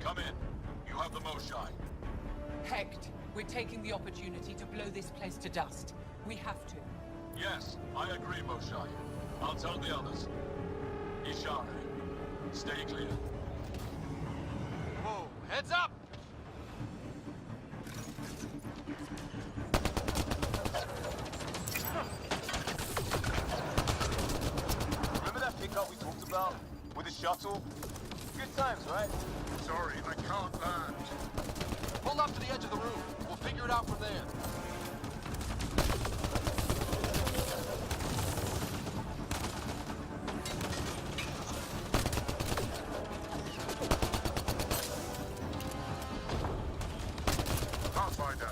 Come in. You have the Moshai. Hecht, we're taking the opportunity to blow this place to dust. We have to. Yes, I agree, Moshai. I'll tell the others. Ishare, stay clear. Whoa, heads up! Remember that pickup we talked about? With the shuttle? Good times, right? Sorry, I can't land. Pull up to the edge of the room. We'll figure it out from there. Pathfinder,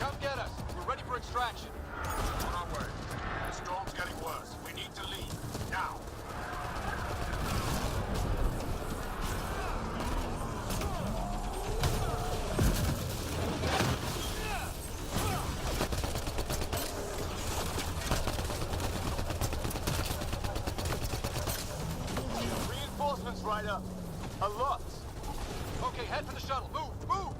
Come get us. We're ready for extraction. on our way. The storm's getting worse. We need to leave. Now. Reinforcements, Ryder. A lot. Okay, head for the shuttle. Move, move!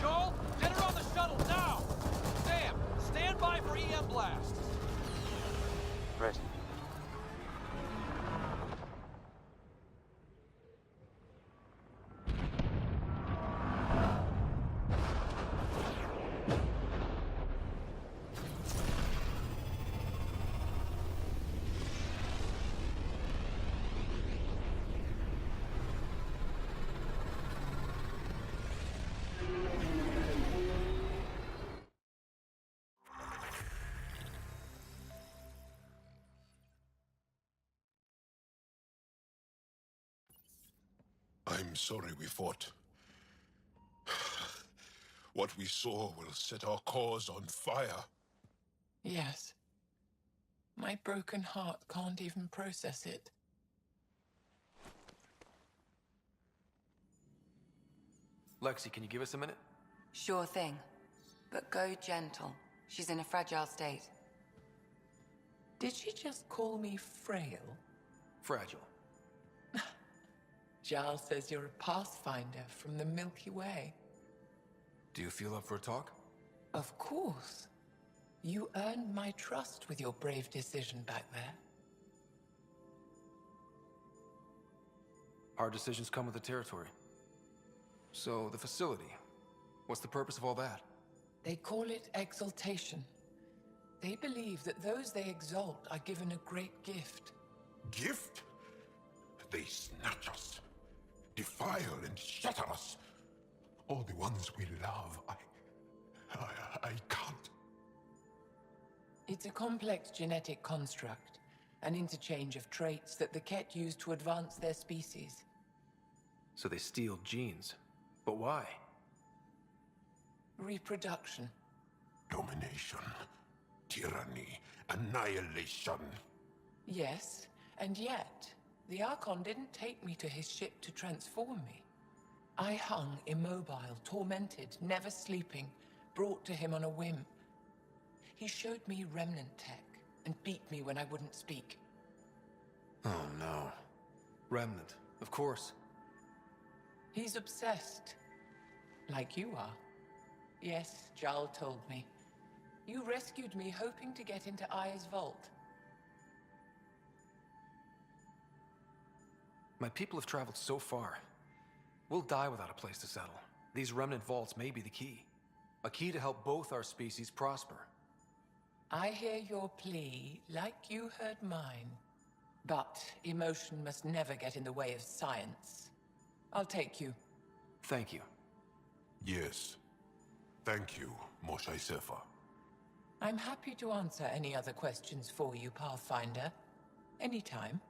Joel, get her on the shuttle now! Sam, stand by for EM blast. Ready. I'm sorry we fought. What we saw will set our cause on fire. Yes. My broken heart can't even process it. Lexi, can you give us a minute? Sure thing. But go gentle. She's in a fragile state. Did she just call me frail? Fragile. Giles says you're a pathfinder from the Milky Way. Do you feel up for a talk? Of course. You earned my trust with your brave decision back there. Hard decisions come with the territory. So, the facility. What's the purpose of all that? They call it exaltation. They believe that those they exalt are given a great gift. Gift? They snatch us, defile and shatter us. All the ones we love. I can't. It's a complex genetic construct, an interchange of traits that the Ket use to advance their species. So they steal genes. But why? Reproduction. Domination, tyranny, annihilation. Yes, and yet, the Archon didn't take me to his ship to transform me. I hung immobile, tormented, never sleeping, brought to him on a whim. He showed me remnant tech and beat me when I wouldn't speak. Oh no. Remnant, of course. He's obsessed. Like you are. Yes, Jal told me. You rescued me hoping to get into Aya's vault. My people have traveled so far. We'll die without a place to settle. These remnant vaults may be the key. A key to help both our species prosper. I hear your plea like you heard mine. But emotion must never get in the way of science. I'll take you. Thank you. Yes. Thank you, Moshai Sefa. I'm happy to answer any other questions for you, Pathfinder. Anytime.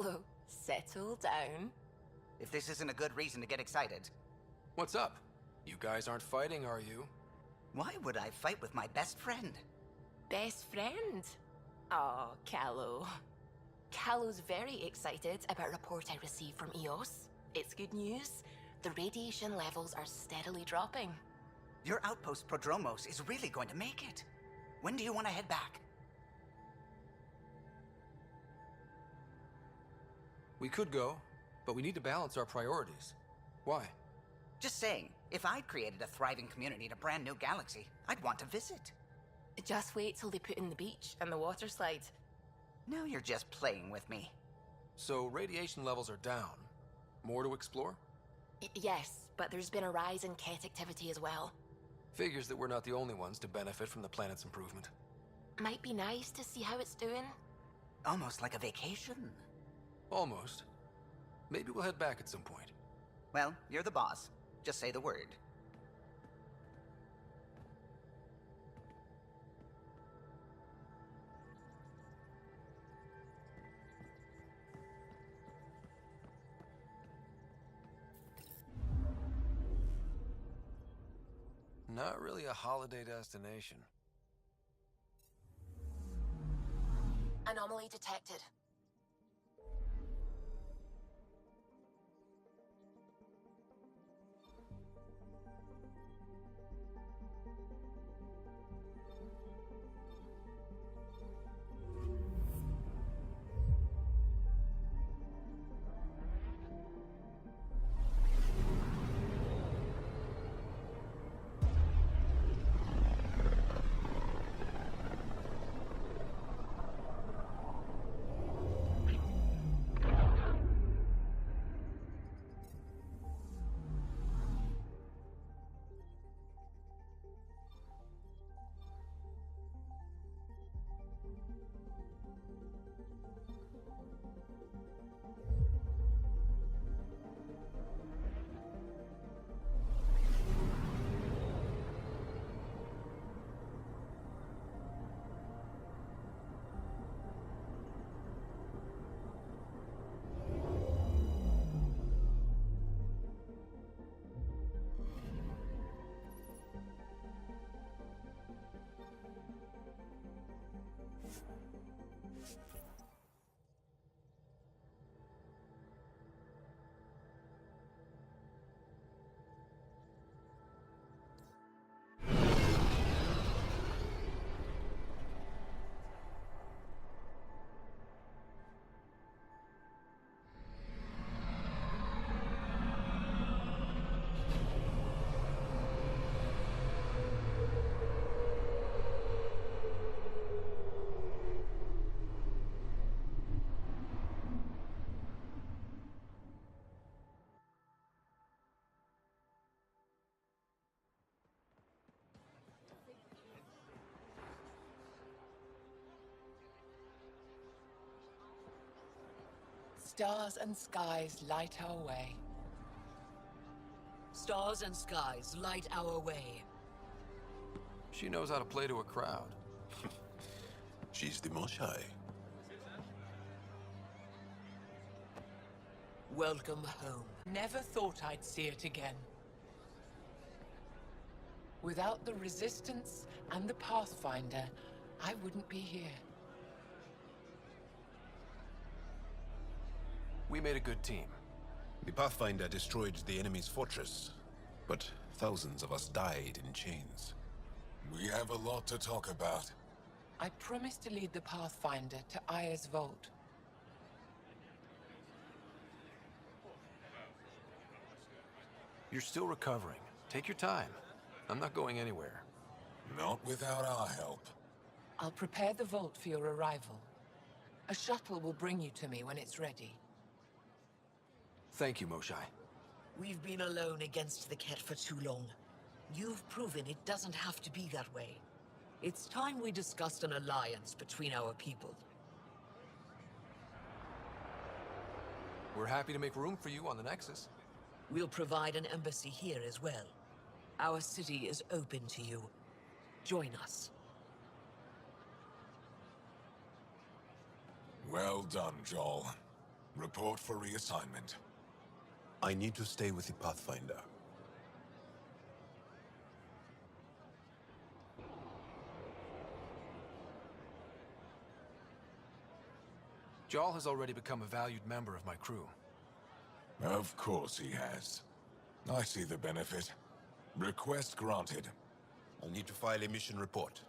Callow, settle down. If this isn't a good reason to get excited, What's up? You guys aren't fighting, are you? why would I fight with my best friend? Best friend? Oh, Callow. Callow's very excited about a report I received from EOS. It's good news. The radiation levels are steadily dropping. Your outpost Prodromos is really going to make it. When do you want to head back? We could go, but we need to balance our priorities. Why? Just saying, if I'd created a thriving community in a brand new galaxy, I'd want to visit. Just wait till they put in the beach and the water slide. Now you're just playing with me. So radiation levels are down. More to explore? Yes, but there's been a rise in Ket activity as well. Figures that we're not the only ones to benefit from the planet's improvement. Might be nice to see how it's doing. Almost like a vacation. Almost. Maybe we'll head back at some point. Well, you're the boss. Just say the word. Not really a holiday destination. Anomaly detected. Stars and skies light our way. Stars and skies light our way. She knows how to play to a crowd. She's the Moshai. Welcome home. Never thought I'd see it again. Without the Resistance and the Pathfinder, I wouldn't be here. We made a good team. The Pathfinder destroyed the enemy's fortress, but thousands of us died in chains. We have a lot to talk about. I promised to lead the Pathfinder to Aya's vault. You're still recovering. Take your time. I'm not going anywhere. Not without our help. I'll prepare the vault for your arrival. A shuttle will bring you to me when it's ready. Thank you, Moshai. We've been alone against the Ket for too long. You've proven it doesn't have to be that way. It's time we discussed an alliance between our people. We're happy to make room for you on the Nexus. We'll provide an embassy here as well. Our city is open to you. Join us. Well done, Joel. Report for reassignment. I need to stay with the Pathfinder. Jarl has already become a valued member of my crew. Of course he has. I see the benefit. Request granted. I'll need to file a mission report.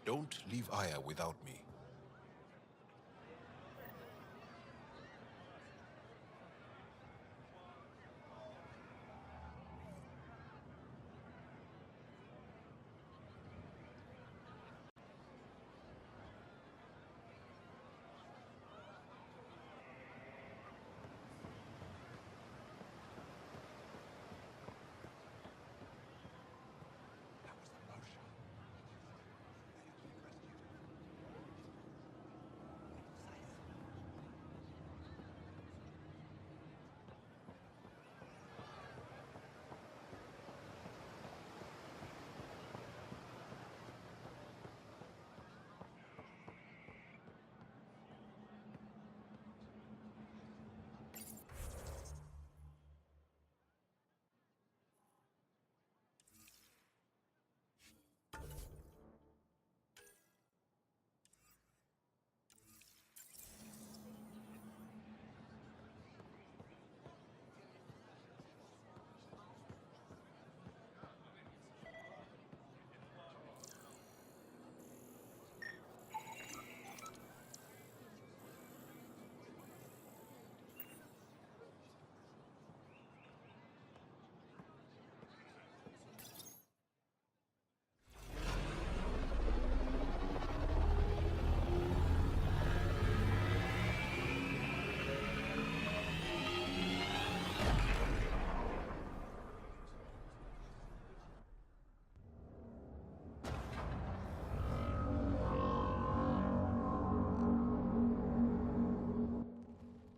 Don't leave Aya without me.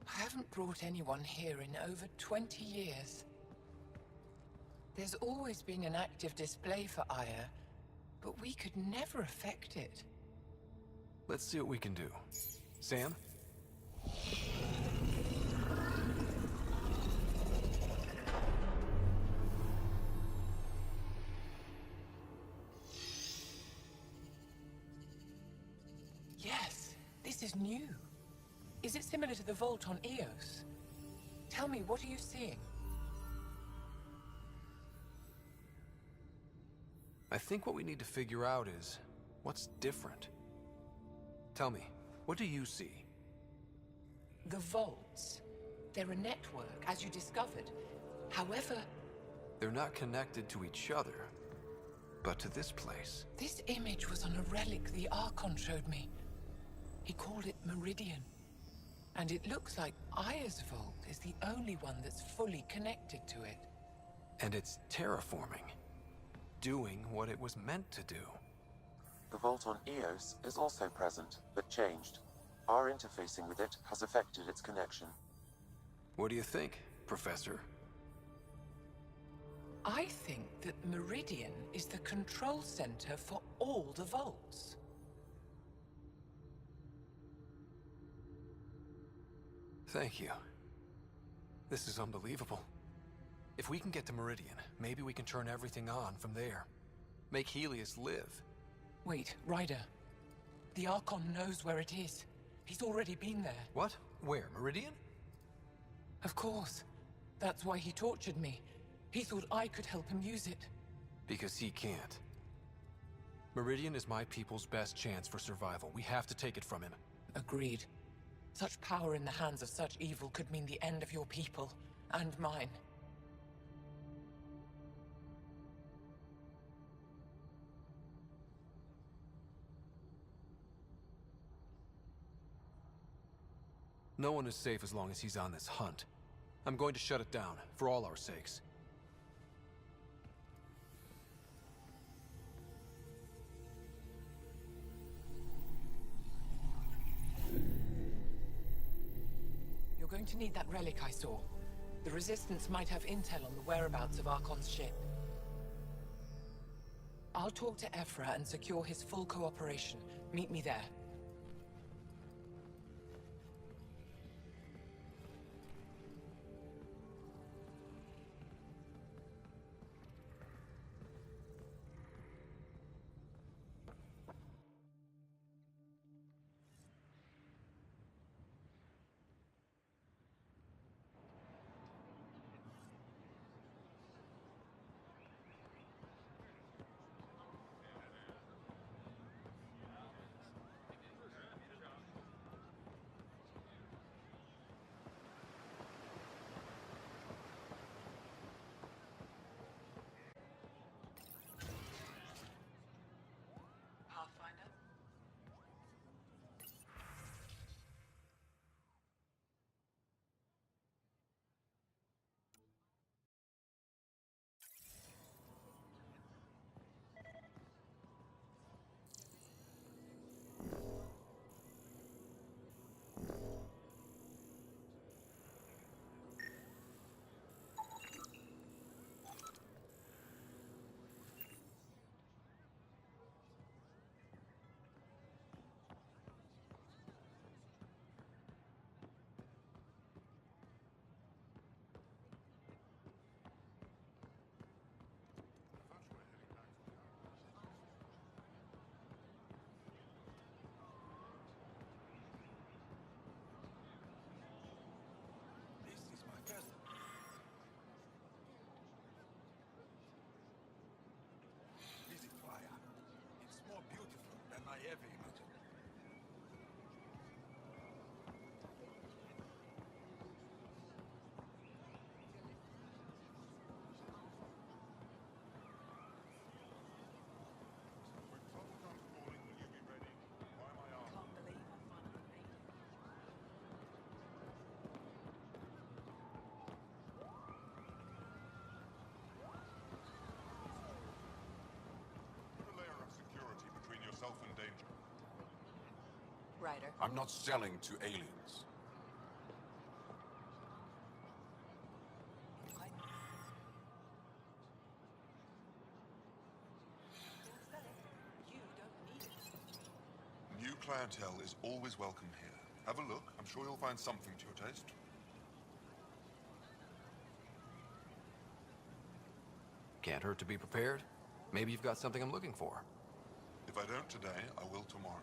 I haven't brought anyone here in over 20 years. There's always been an active display for Aya, but we could never affect it. Let's see what we can do. Sam? Yes, this is new. Is it similar to the vault on Eos? Tell me, what are you seeing? I think what we need to figure out is what's different. Tell me, what do you see? The vaults. They're a network, as you discovered. However, They're not connected to each other, but to this place. this image was on a relic the Archon showed me. He called it Meridian. And it looks like Aya's vault is the only one that's fully connected to it. And it's terraforming. Doing what it was meant to do. The vault on Eos is also present, but changed. Our interfacing with it has affected its connection. What do you think, Professor? I think that Meridian is the control center for all the vaults. Thank you. This is unbelievable. If we can get to Meridian, maybe we can turn everything on from there. Make Helios live. Wait, Ryder. The Archon knows where it is. He's already been there. What? Where? Meridian? Of course. That's why he tortured me. He thought I could help him use it. Because he can't. Meridian is my people's best chance for survival. We have to take it from him. Agreed. Such power in the hands of such evil could mean the end of your people, and mine. No one is safe as long as he's on this hunt. I'm going to shut it down, for all our sakes. You're going to need that relic I saw. The Resistance might have intel on the whereabouts of Archon's ship. I'll talk to Ephra and secure his full cooperation. Meet me there. Ryder. I'm not selling to aliens. New clientele is always welcome here. Have a look. I'm sure you'll find something to your taste. Can't hurt to be prepared. Maybe you've got something I'm looking for. If I don't today, I will tomorrow.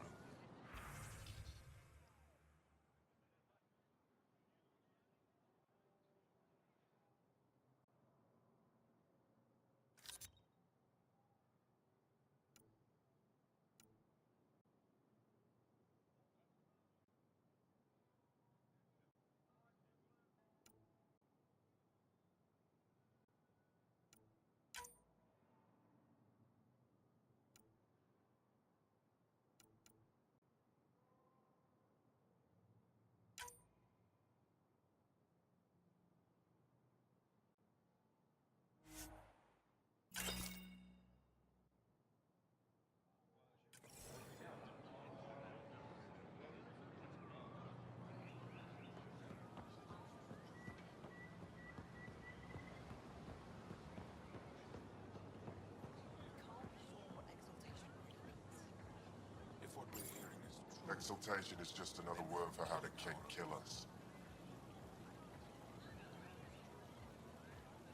If what we're hearing is true, exaltation is just another word for how the king kill us.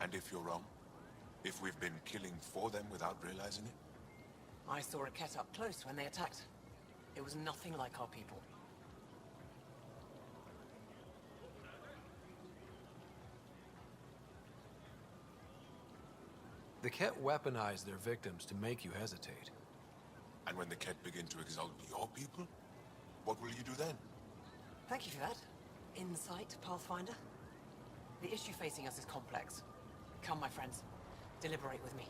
And if you're wrong? If we've been killing for them without realizing it? I saw a Ket up close when they attacked. It was nothing like our people. The Ket weaponize their victims to make you hesitate. And when the Ket begin to exalt your people, what will you do then? Thank you for that. Insight, Pathfinder. The issue facing us is complex. Come, my friends. Deliberate with me.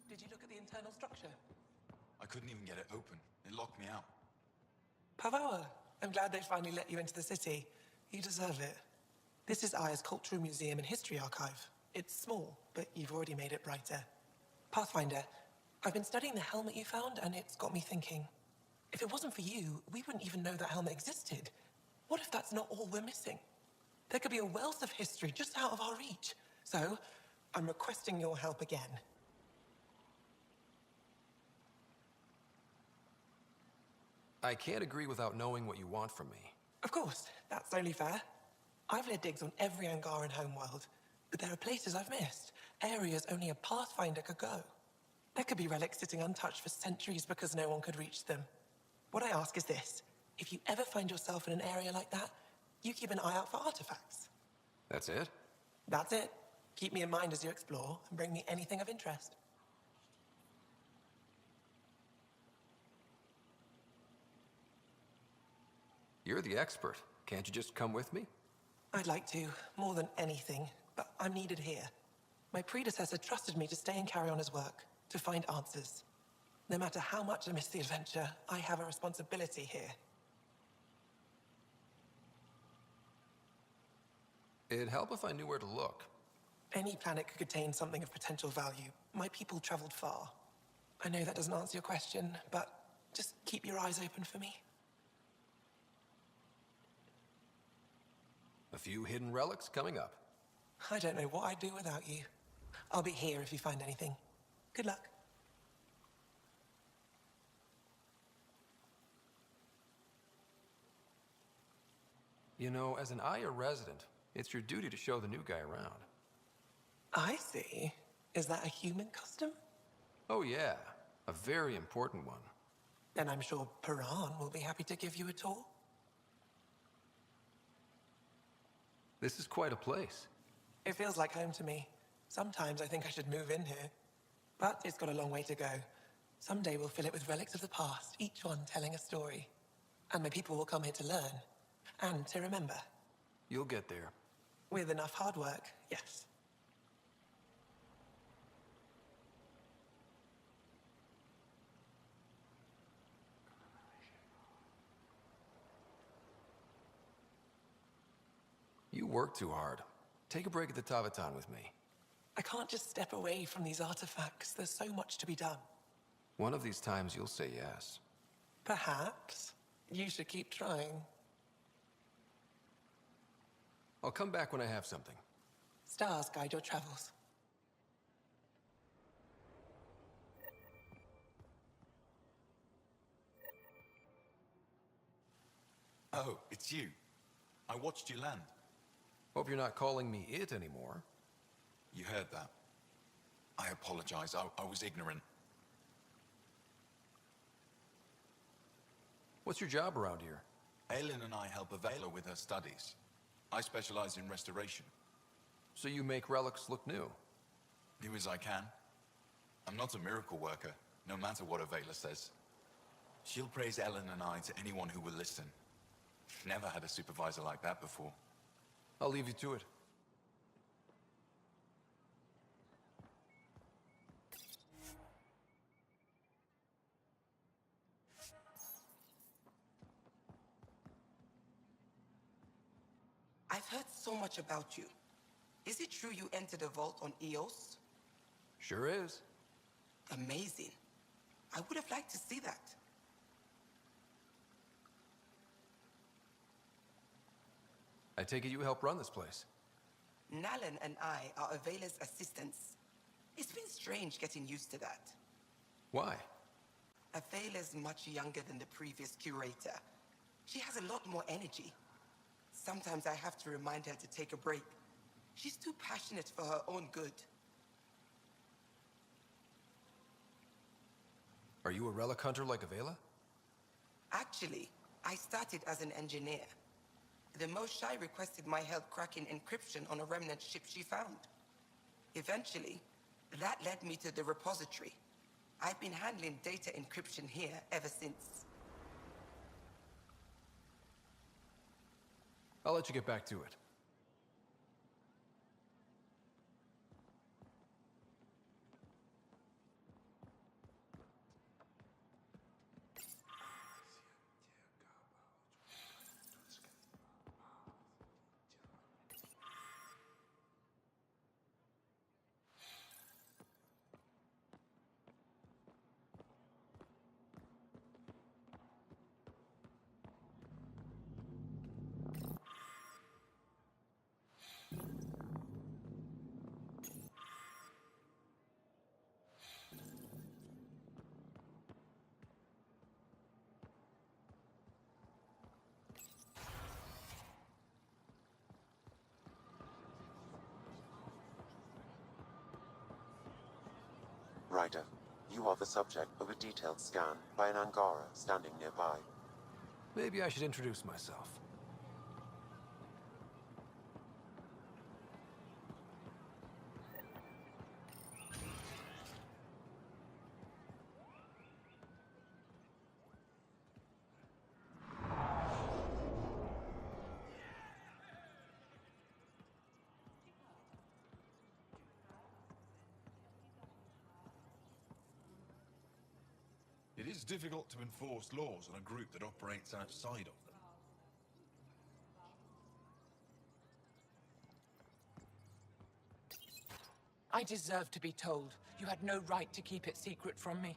Did you look at the internal structure? I couldn't even get it open. It locked me out. Pavoa, I'm glad they finally let you into the city. You deserve it. This is Aya's Cultural Museum and History Archive. It's small, but you've already made it brighter. Pathfinder, I've been studying the helmet you found, and it's got me thinking. If it wasn't for you, we wouldn't even know that helmet existed. What if that's not all we're missing? There could be a wealth of history just out of our reach. So, I'm requesting your help again. I can't agree without knowing what you want from me. Of course, that's only fair. I've led digs on every Angaran homeworld, but there are places I've missed, areas only a Pathfinder could go. There could be relics sitting untouched for centuries because no one could reach them. What I ask is this: if you ever find yourself in an area like that, you keep an eye out for artifacts. That's it? That's it. Keep me in mind as you explore, and bring me anything of interest. You're the expert. Can't you just come with me? I'd like to, more than anything, but I'm needed here. My predecessor trusted me to stay and carry on his work, to find answers. No matter how much I miss the adventure, I have a responsibility here. It'd help if I knew where to look. Any planet could contain something of potential value. My people traveled far. I know that doesn't answer your question, but just keep your eyes open for me. A few hidden relics coming up. I don't know what I'd do without you. I'll be here if you find anything. Good luck. You know, as an Aya resident, it's your duty to show the new guy around. I see. Is that a human custom? Oh yeah, a very important one. Then I'm sure Piran will be happy to give you a tour. This is quite a place. It feels like home to me. Sometimes I think I should move in here. But it's got a long way to go. Someday we'll fill it with relics of the past, each one telling a story. And my people will come here to learn. And to remember. You'll get there. With enough hard work, yes. You work too hard. Take a break at the Tavatan with me. I can't just step away from these artifacts. There's so much to be done. One of these times you'll say yes. Perhaps. You should keep trying. I'll come back when I have something. Stars guide your travels. Oh, it's you. I watched you land. Hope you're not calling me it anymore. You heard that. I apologize. I was ignorant. What's your job around here? Aelin and I help Avela with her studies. I specialize in restoration. So you make relics look new? New as I can. I'm not a miracle worker, no matter what Avela says. She'll praise Ellen and I to anyone who will listen. Never had a supervisor like that before. I'll leave you to it. I've heard so much about you. Is it true you entered a vault on Eos? Sure is. Amazing. I would have liked to see that. I take it you help run this place. Nalan and I are Avela's assistants. It's been strange getting used to that. Why? Avela's much younger than the previous curator. She has a lot more energy. Sometimes I have to remind her to take a break. She's too passionate for her own good. Are you a relic hunter like Avela? Actually, I started as an engineer. The Moshai requested my help cracking encryption on a remnant ship she found. Eventually, that led me to the repository. I've been handling data encryption here ever since. I'll let you get back to it. Ryder, you are the subject of a detailed scan by an Angara standing nearby. Maybe I should introduce myself. It is difficult to enforce laws on a group that operates outside of them. I deserve to be told. You had no right to keep it secret from me.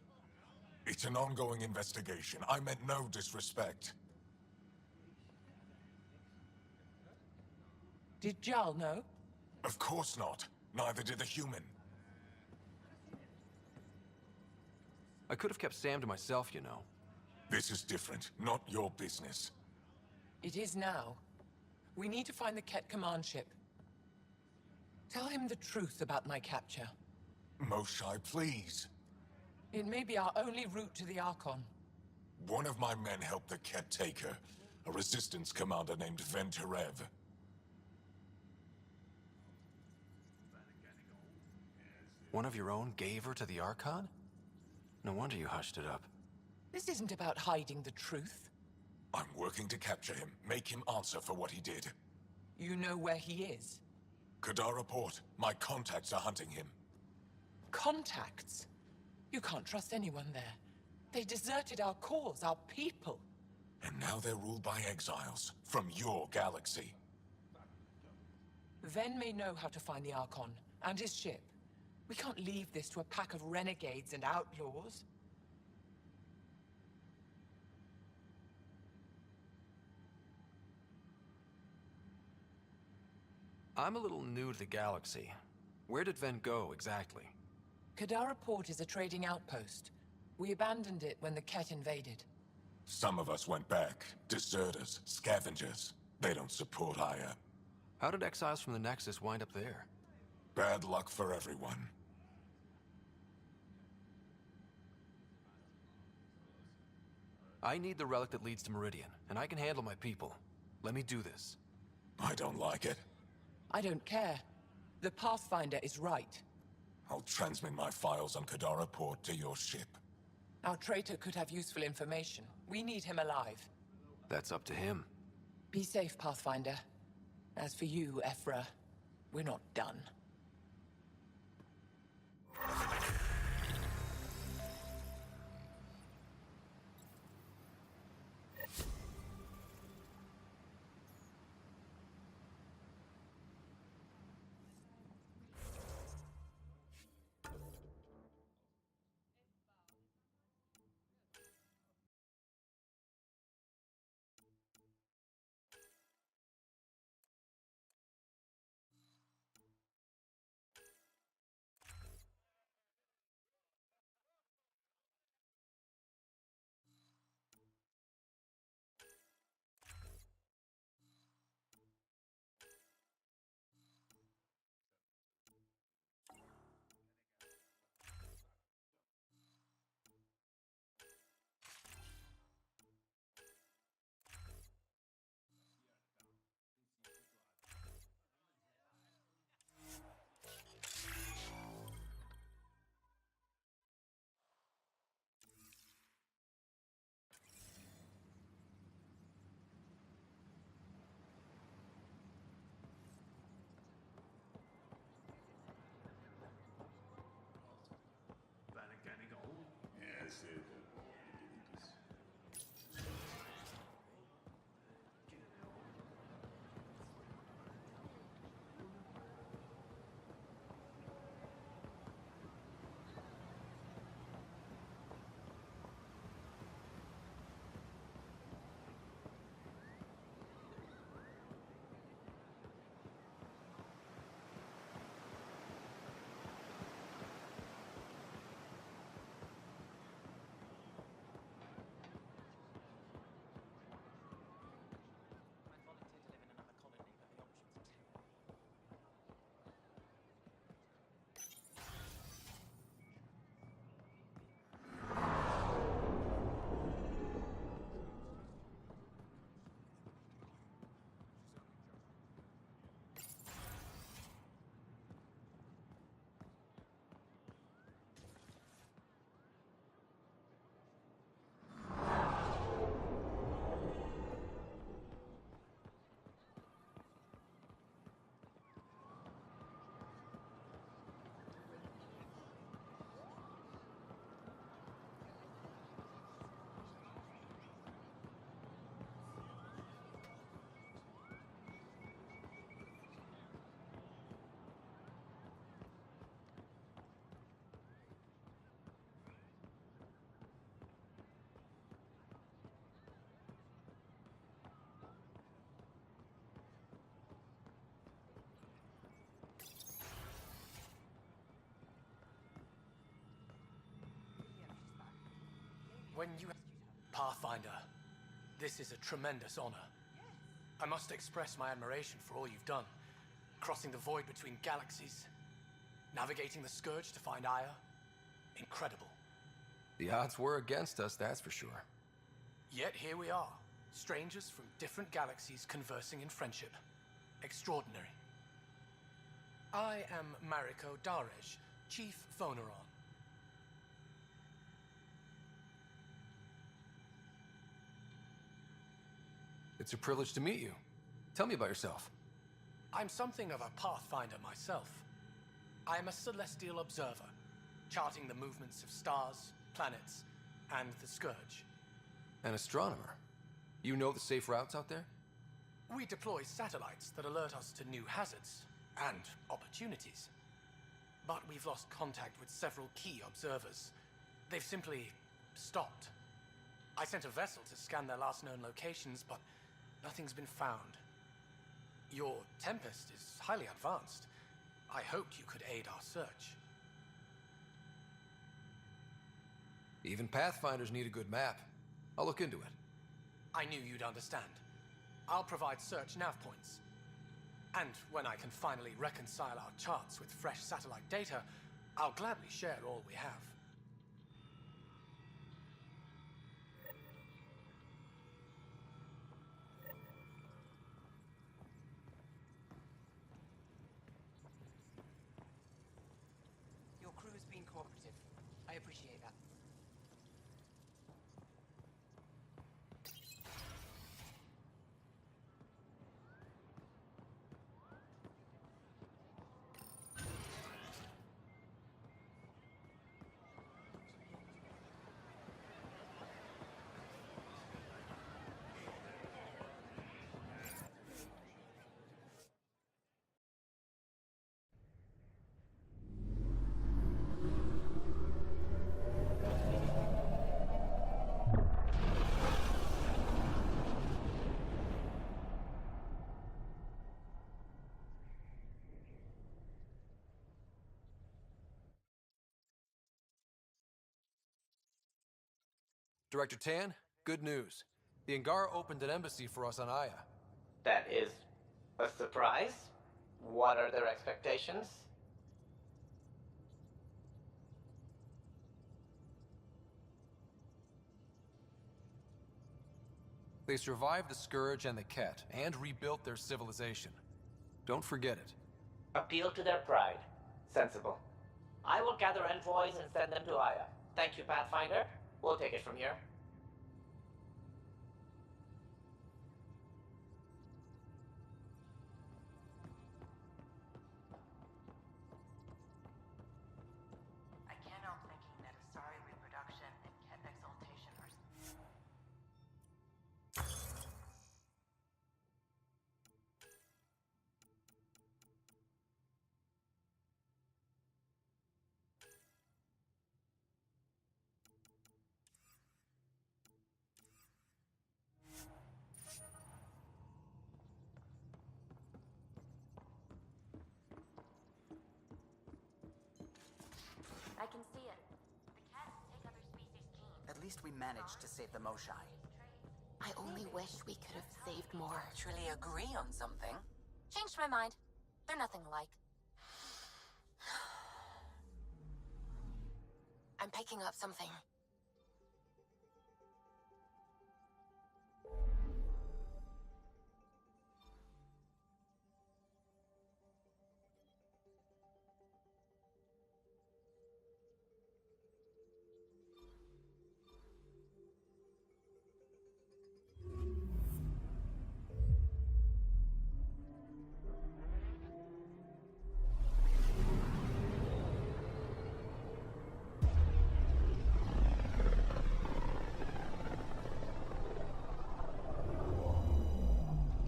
It's an ongoing investigation. I meant no disrespect. Did Jarl know? Of course not. Neither did the human. I could have kept Sam to myself, you know. This is different. Not your business. It is now. We need to find the Ket command ship. Tell him the truth about my capture. Moshai, please. It may be our only route to the Archon. One of my men helped the Ket take her. A resistance commander named Venturev. One of your own gave her to the Archon? No wonder you hushed it up. This isn't about hiding the truth. I'm working to capture him, make him answer for what he did. You know where he is? Kadara Port. My contacts are hunting him. Contacts? You can't trust anyone there. They deserted our cause, our people. And now they're ruled by exiles from your galaxy. Ven may know how to find the Archon and his ship. We can't leave this to a pack of renegades and outlaws. I'm a little new to the galaxy. Where did Ven go, exactly? Kadara Port is a trading outpost. We abandoned it when the Ket invaded. Some of us went back. Deserters, scavengers. They don't support Aya. How did exiles from the Nexus wind up there? Bad luck for everyone. I need the relic that leads to Meridian, and I can handle my people. Let me do this. I don't like it. I don't care. The Pathfinder is right. I'll transmit my files on Kadara Port to your ship. Our traitor could have useful information. We need him alive. That's up to him. Be safe, Pathfinder. As for you, Ephra, we're not done. When you... Pathfinder, this is a tremendous honor. I must express my admiration for all you've done. Crossing the void between galaxies, navigating the Scourge to find Aya. Incredible. The odds were against us, that's for sure. Yet here we are, strangers from different galaxies conversing in friendship. Extraordinary. I am Mariko Darej, Chief Phoneron. It's a privilege to meet you. Tell me about yourself. I'm something of a pathfinder myself. I am a celestial observer, charting the movements of stars, planets, and the Scourge. An astronomer. You know the safe routes out there? We deploy satellites that alert us to new hazards and opportunities. But we've lost contact with several key observers. They've simply stopped. I sent a vessel to scan their last known locations, but nothing's been found. Your Tempest is highly advanced. I hoped you could aid our search. Even Pathfinders need a good map. I'll look into it. I knew you'd understand. I'll provide search nav points. And when I can finally reconcile our charts with fresh satellite data, I'll gladly share all we have. Your crew's been cooperative. I appreciate that. Director Tan, good news. The Angara opened an embassy for us on Aya. That is a surprise? What are their expectations? They survived the Scourge and the Ket, and rebuilt their civilization. Don't forget it. Appeal to their pride. Sensible. I will gather envoys and send them to Aya. Thank you, Pathfinder. We'll take it from here. I can't help thinking that Asari reproduction and Ket exaltation are... I can see it. The cats take other species' genes. At least we managed to save the Moshai. I only wish we could have saved more. Truly agree on something. Changed my mind. They're nothing alike. I'm picking up something.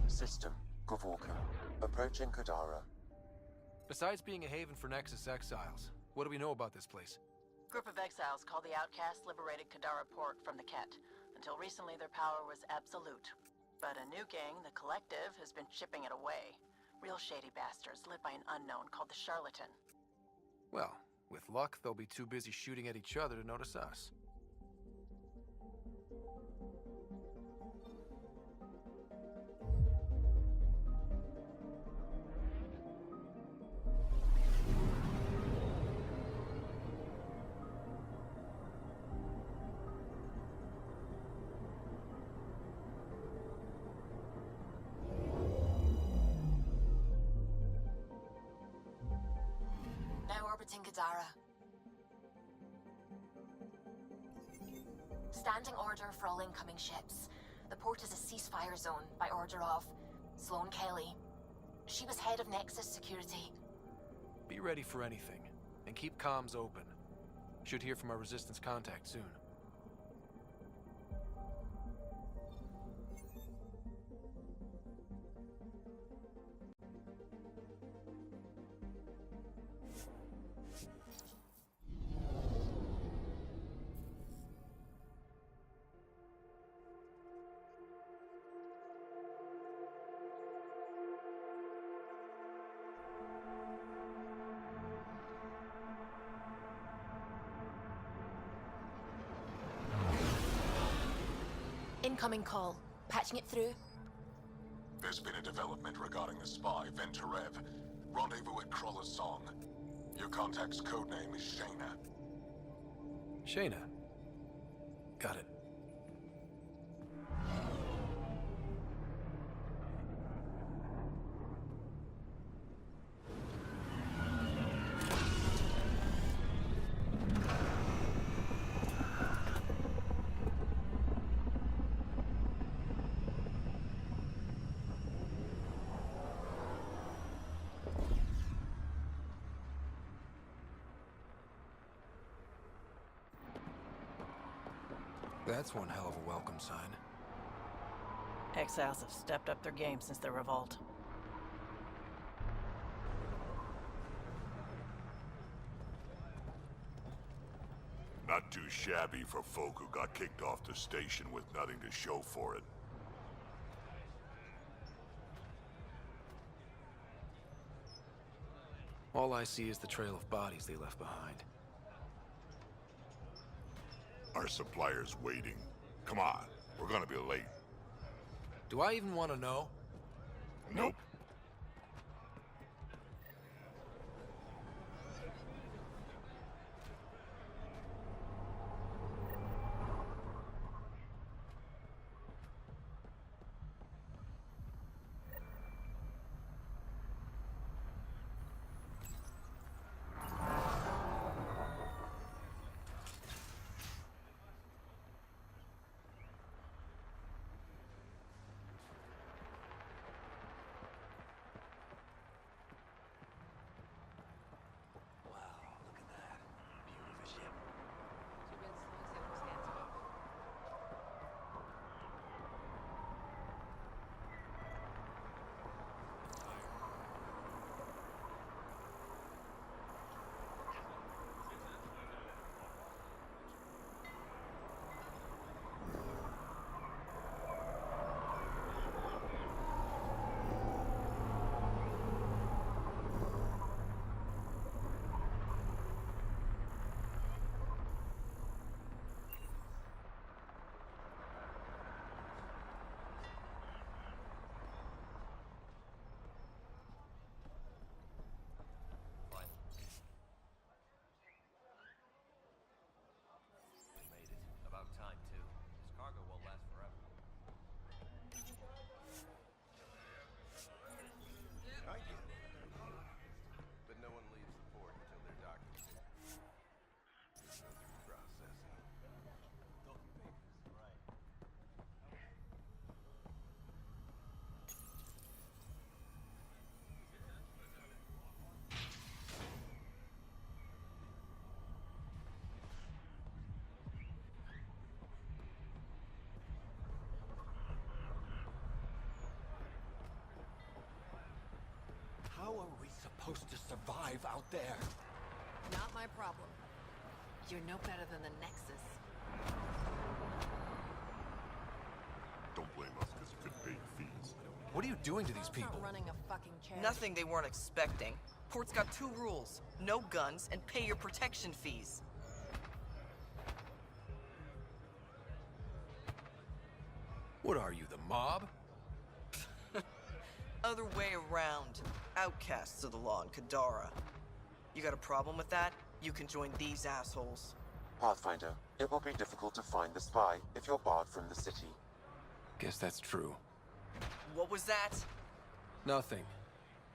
System, Gavorka. Approaching Kadara. Besides being a haven for Nexus exiles, what do we know about this place? Group of exiles called the Outcasts liberated Kadara Port from the Ket. Until recently, their power was absolute. But a new gang, the Collective, has been chipping it away. Real shady bastards led by an unknown called the Charlatan. Well, with luck, they'll be too busy shooting at each other to notice us. orbiting Kadara. Standing order for all incoming ships. The port is a ceasefire zone by order of Sloane Kelly. She was head of Nexus Security. Be ready for anything, and keep comms open. Should hear from our Resistance contact soon. Incoming call. Patching it through. There's been a development regarding the spy, Venturev. Rendezvous at Crawler's Song. Your contact's codename is Shayna. Shayna. Got it. That's one hell of a welcome sign. Exiles have stepped up their game since the revolt. Not too shabby for folk who got kicked off the station with nothing to show for it. All I see is the trail of bodies they left behind. Our supplier's waiting. Come on, we're gonna be late. Do I even want to know? Nope. How are we supposed to survive out there? Not my problem. You're no better than the Nexus. Don't blame us because you couldn't pay your fees. What are you doing to these people? Running a fucking charity. Nothing they weren't expecting. Port's got 2 rules. No guns and pay your protection fees. What are you, the mob? Other way around. Outcasts of the law in Kadara. You got a problem with that? You can join these assholes. Pathfinder, it will be difficult to find the spy if you're barred from the city. Guess that's true. What was that? Nothing.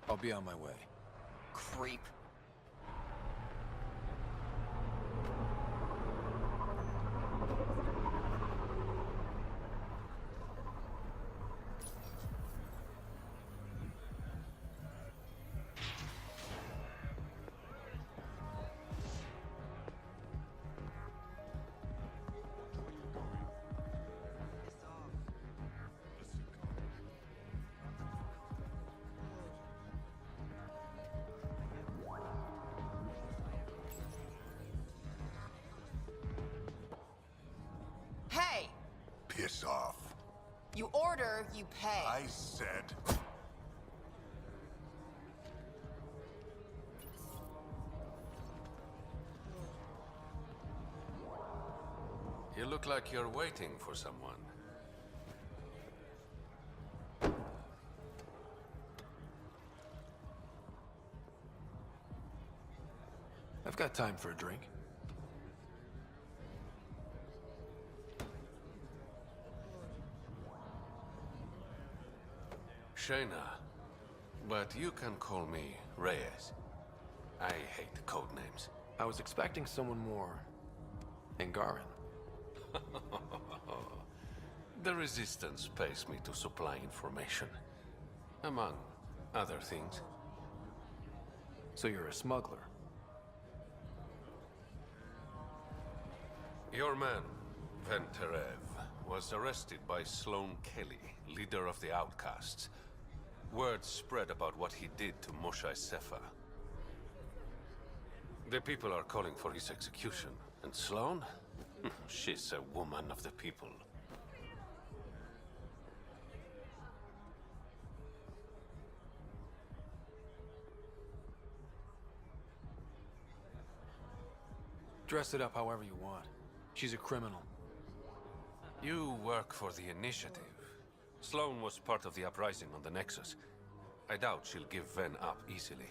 I'll be on my way. Creep. Piss off. You order, you pay. I said... You look like you're waiting for someone. I've got time for a drink. Shayna, but you can call me Reyes. I hate code names. I was expecting someone more... Angaran. The Resistance pays me to supply information. Among other things. So you're a smuggler? Your man, Venterev, was arrested by Sloane Kelly, leader of the Outcasts. Word spread about what he did to Moshe Sefa. The people are calling for his execution. And Sloane? She's a woman of the people. Dress it up however you want. She's a criminal. You work for the Initiative. Sloane was part of the uprising on the Nexus. I doubt she'll give Ven up easily.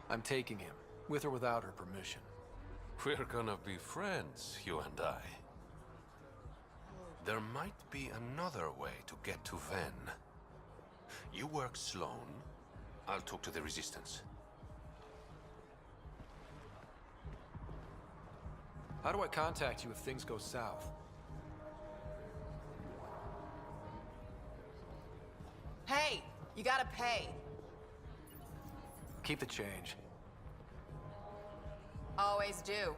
I'm taking him, with or without her permission. We're gonna be friends, you and I. There might be another way to get to Ven. You work Sloane, I'll talk to the Resistance. How do I contact you if things go south? Hey, you gotta pay. Keep the change. Always do.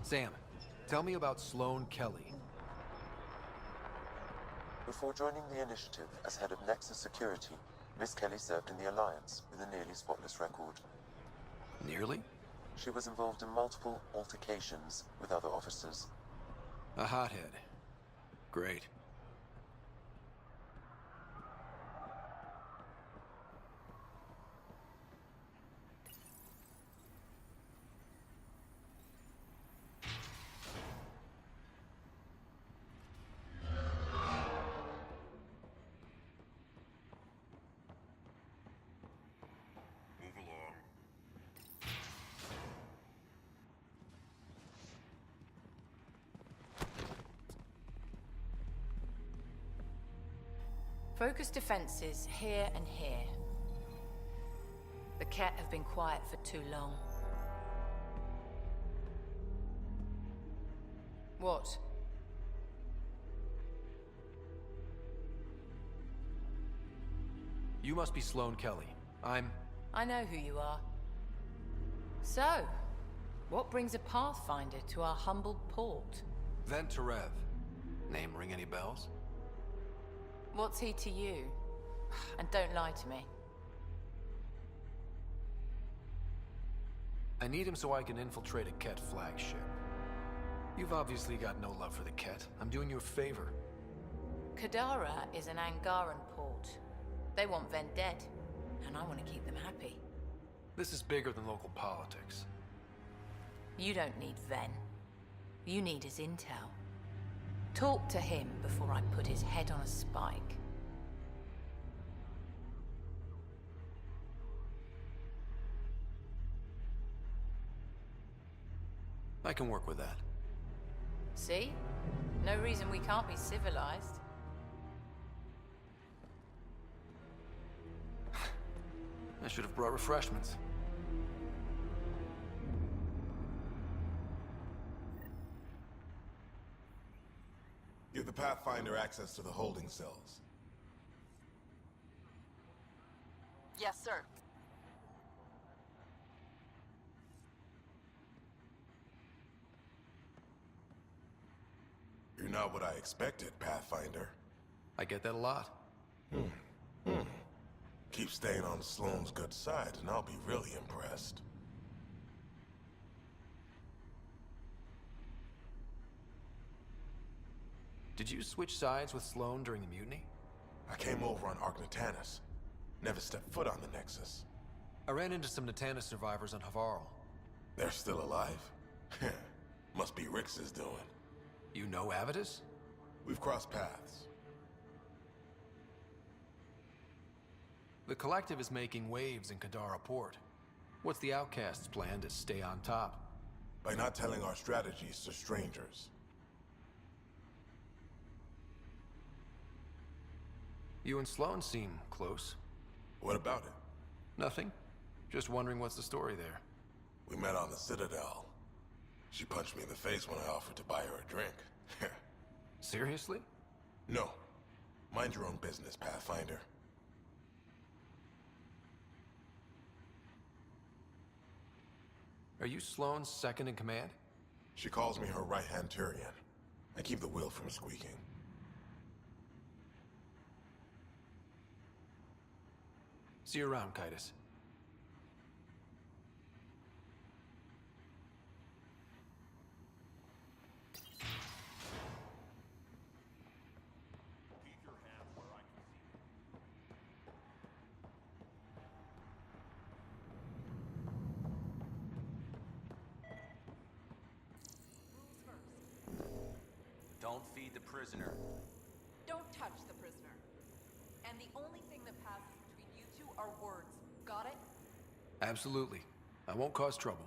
Sam, tell me about Sloane Kelly. Before joining the Initiative as head of Nexus Security, Miss Kelly served in the Alliance with a nearly spotless record. Nearly? She was involved in multiple altercations with other officers. A hothead. Great. Focus defenses here and here. The Ket have been quiet for too long. What? You must be Sloane Kelly. I know who you are. So, what brings a Pathfinder to our humble port? Venterev. Name ring any bells? What's he to you? And don't lie to me. I need him so I can infiltrate a Ket flagship. You've obviously got no love for the Ket. I'm doing you a favor. Kadara is an Angaran port. They want Ven dead, and I want to keep them happy. This is bigger than local politics. You don't need Ven. You need his intel. Talk to him before I put his head on a spike. I can work with that. See? No reason we can't be civilized. I should have brought refreshments. Give the Pathfinder access to the holding cells. Yes, sir. You're not what I expected, Pathfinder. I get that a lot. Keep staying on Sloane's good side, and I'll be really impressed. Did you switch sides with Sloane during the mutiny? I came over on Argnatanus. Never stepped foot on the Nexus. I ran into some Natanus survivors on Havarl. They're still alive? Must be Rix's doing. You know Avitus? We've crossed paths. The Collective is making waves in Kadara Port. What's the Outcast's plan to stay on top? By not telling our strategies to strangers. You and Sloane seem close. What about it? Nothing. Just wondering what's the story there. We met on the Citadel. She punched me in the face when I offered to buy her a drink. Seriously? No. Mind your own business, Pathfinder. Are you Sloane's second in command? She calls me her right-hand Turian. I keep the wheel from squeaking. See you around, Kitus. Don't feed the prisoner. Don't touch the prisoner. And the only thing that passes between you two are words. Got it? Absolutely. I won't cause trouble.